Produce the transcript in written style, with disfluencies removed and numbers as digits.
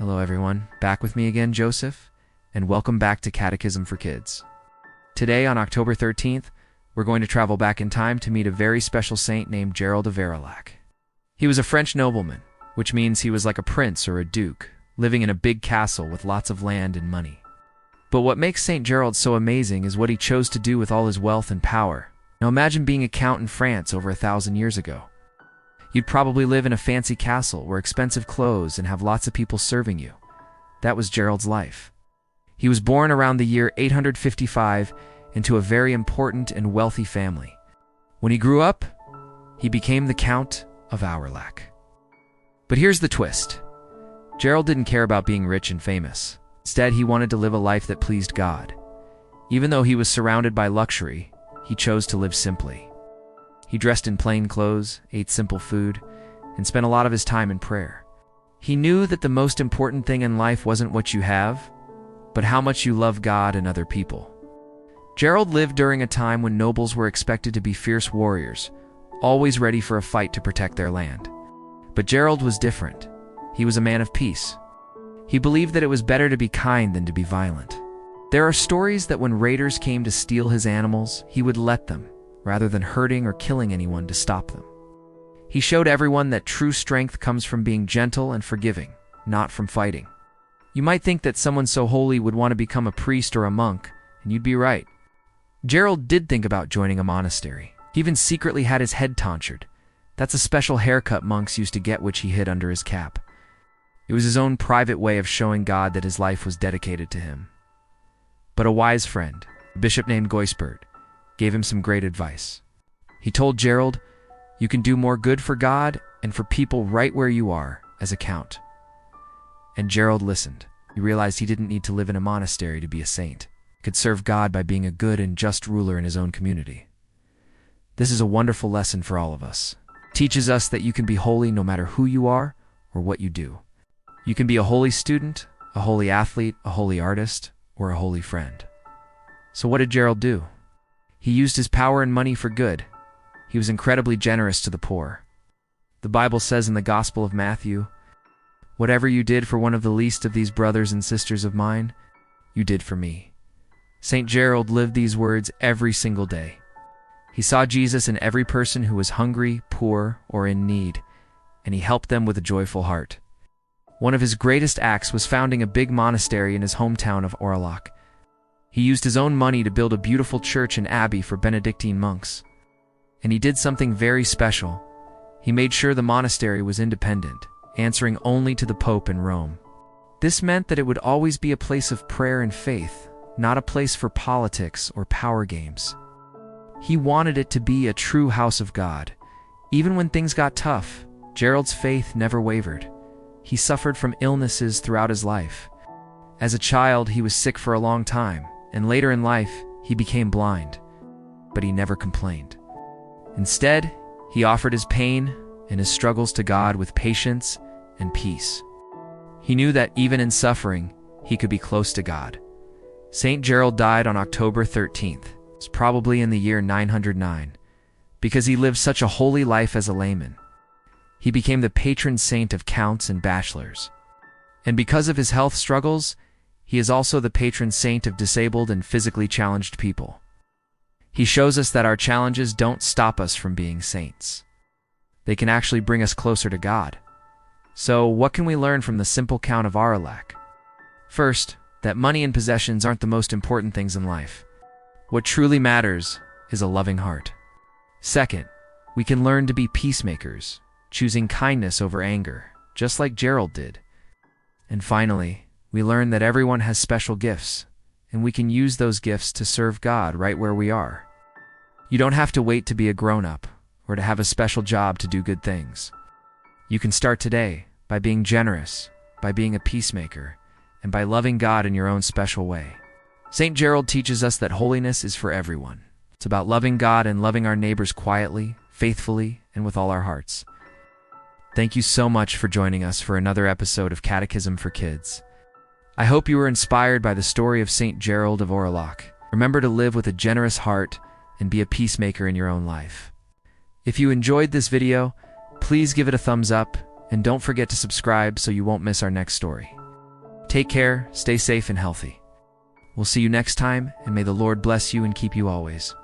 Hello everyone, back with me again, Joseph, and welcome back to Catechism for Kids. Today, on October 13th, we're going to travel back in time to meet a very special saint named Gerald of Aurillac. He was a French nobleman, which means he was like a prince or a duke, living in a big castle with lots of land and money. But what makes Saint Gerald so amazing is what he chose to do with all his wealth and power. Now imagine being a count in France over 1,000 years ago. You'd probably live in a fancy castle, wear expensive clothes, and have lots of people serving you. That was Gerald's life. He was born around the year 855 into a very important and wealthy family. When he grew up, he became the Count of Aurillac. But here's the twist. Gerald didn't care about being rich and famous. Instead, he wanted to live a life that pleased God. Even though he was surrounded by luxury, he chose to live simply. He dressed in plain clothes, ate simple food, and spent a lot of his time in prayer. He knew that the most important thing in life wasn't what you have, but how much you love God and other people. Gerald lived during a time when nobles were expected to be fierce warriors, always ready for a fight to protect their land. But Gerald was different. He was a man of peace. He believed that it was better to be kind than to be violent. There are stories that when raiders came to steal his animals, he would let them, rather than hurting or killing anyone to stop them. He showed everyone that true strength comes from being gentle and forgiving, not from fighting. You might think that someone so holy would want to become a priest or a monk, and you'd be right. Gerald did think about joining a monastery. He even secretly had his head tonsured. That's a special haircut monks used to get, which he hid under his cap. It was his own private way of showing God that his life was dedicated to him. But a wise friend, a bishop named Goispert, gave him some great advice. He told Gerald, "You can do more good for God and for people right where you are as a count." And Gerald listened. He realized he didn't need to live in a monastery to be a saint. He could serve God by being a good and just ruler in his own community. This is a wonderful lesson for all of us. It teaches us that you can be holy no matter who you are or what you do. You can be a holy student, a holy athlete, a holy artist, or a holy friend. So what did Gerald do? He used his power and money for good. He was incredibly generous to the poor. The Bible says in the Gospel of Matthew, "Whatever you did for one of the least of these brothers and sisters of mine, you did for me." Saint Gerald lived these words every single day. He saw Jesus in every person who was hungry, poor, or in need, and he helped them with a joyful heart. One of his greatest acts was founding a big monastery in his hometown of Aurillac. He used his own money to build a beautiful church and abbey for Benedictine monks. And he did something very special. He made sure the monastery was independent, answering only to the Pope in Rome. This meant that it would always be a place of prayer and faith, not a place for politics or power games. He wanted it to be a true house of God. Even when things got tough, Gerald's faith never wavered. He suffered from illnesses throughout his life. As a child, he was sick for a long time, and later in life, he became blind. But he never complained. Instead, he offered his pain and his struggles to God with patience and peace. He knew that even in suffering, he could be close to God. Saint Gerald died on October 13th. It's probably in the year 909, because he lived such a holy life as a layman. He became the patron saint of counts and bachelors. And because of his health struggles, he is also the patron saint of disabled and physically challenged people. He shows us that our challenges don't stop us from being saints. They can actually bring us closer to God. So, what can we learn from the simple Count of Aurillac? First, that money and possessions aren't the most important things in life. What truly matters is a loving heart. Second, we can learn to be peacemakers, choosing kindness over anger, just like Gerald did. And finally, we learn that everyone has special gifts, and we can use those gifts to serve God right where we are. You don't have to wait to be a grown-up or to have a special job to do good things. You can start today by being generous, by being a peacemaker, and by loving God in your own special way. Saint Gerald teaches us that holiness is for everyone. It's about loving God and loving our neighbors quietly, faithfully, and with all our hearts. Thank you so much for joining us for another episode of Catechism for Kids. I hope you were inspired by the story of Saint Gerald of Aurillac. Remember to live with a generous heart and be a peacemaker in your own life. If you enjoyed this video, please give it a thumbs up and don't forget to subscribe so you won't miss our next story. Take care, stay safe and healthy. We'll see you next time, and may the Lord bless you and keep you always.